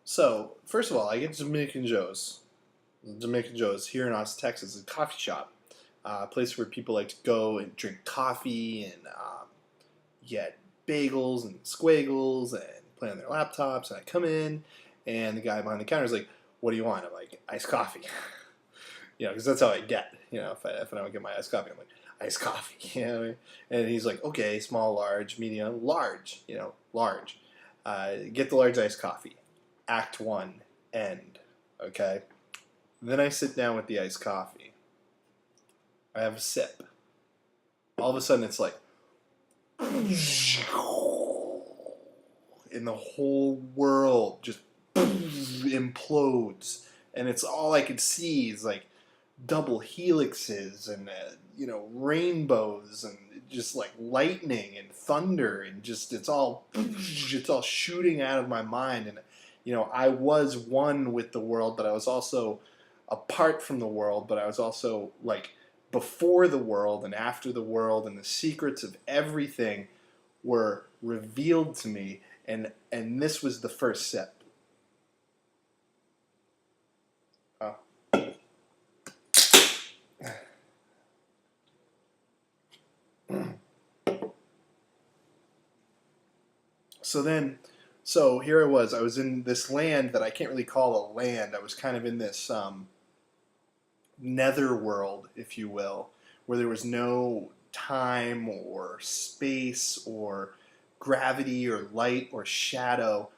So, first of all, I get Dominican Joe's. Dominican Joe's here in Austin, Texas, is a coffee shop, a place where people like to go and drink coffee and get bagels and squiggles and play on their laptops. And I come in, and the guy behind the counter is like, "What do you want?" I'm like, "Iced coffee," because that's how I get. If I don't get my iced coffee, I'm like, "Iced coffee," what I mean? And he's like, "Okay, small, large, medium, large, large. Get the large iced coffee." Act 1, end. Okay? Then I sit down with the iced coffee. I have a sip. All of a sudden it's like, and the whole world just implodes. And it's all I could see is like double helixes and, rainbows and just like lightning and thunder and just it's all shooting out of my mind. And I was one with the world, but I was also apart from the world, but I was also like before the world and after the world, and the secrets of everything were revealed to me, and this was the first sip. Oh. So here I was in this land that I can't really call a land. I was kind of in this nether world, if you will, where there was no time or space or gravity or light or shadow,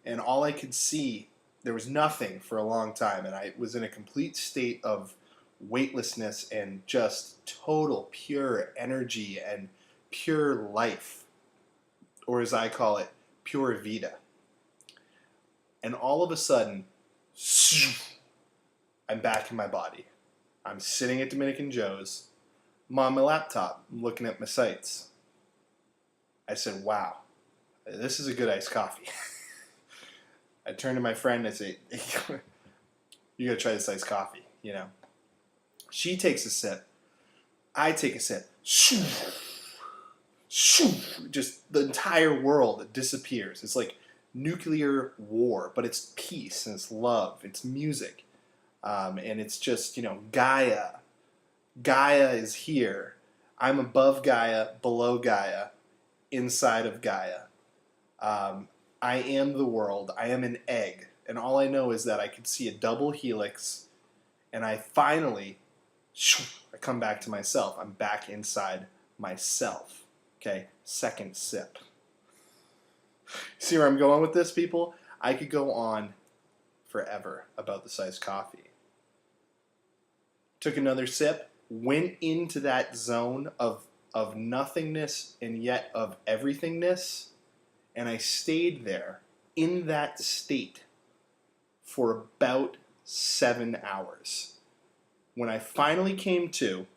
and all I could see, there was nothing for a long time, and I was in a complete state of weightlessness and just total pure energy and pure life, or as I call it, pure vida. And all of a sudden, I'm back in my body. I'm sitting at Dominican Joe's. I'm on my laptop. I'm looking at my sites. I said, wow, this is a good iced coffee. I turn to my friend and I say, you gotta try this iced coffee, She takes a sip. I take a sip. Just the entire world disappears. It's like nuclear war, but it's peace and it's love, it's music. And it's just, Gaia. Gaia is here. I'm above Gaia, below Gaia, inside of Gaia. I am the world. I am an egg. And all I know is that I could see a double helix, and I finally, I come back to myself. I'm back inside myself. Okay? Second sip. See where I'm going with this, people? I could go on forever about this iced coffee. Took another sip, went into that zone of nothingness and yet of everythingness, and I stayed there in that state for about 7 hours. When I finally came to,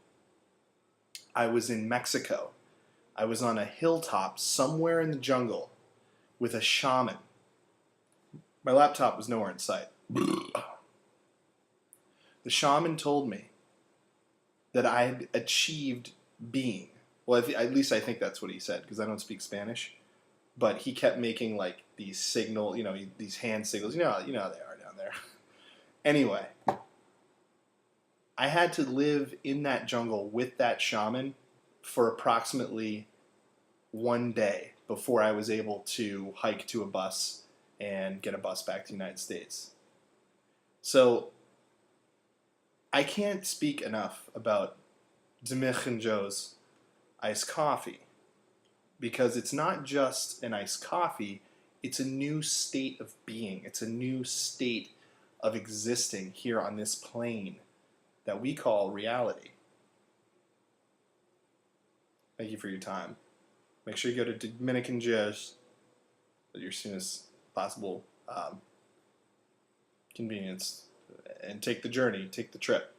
I was in Mexico. I was on a hilltop somewhere in the jungle with a shaman. My laptop was nowhere in sight. The shaman told me that I had achieved being. Well, at least I think that's what he said, because I don't speak Spanish. But he kept making like these signal, these hand signals. You know how they are down there. Anyway, I had to live in that jungle with that shaman for approximately 1 day before I was able to hike to a bus and get a bus back to the United States. So I can't speak enough about Dominican Joe's iced coffee, because it's not just an iced coffee, it's a new state of being. It's a new state of existing here on this plane that we call reality. Thank you for your time. Make sure you go to Dominican Joe's at your soonest possible convenience, and take the journey, take the trip.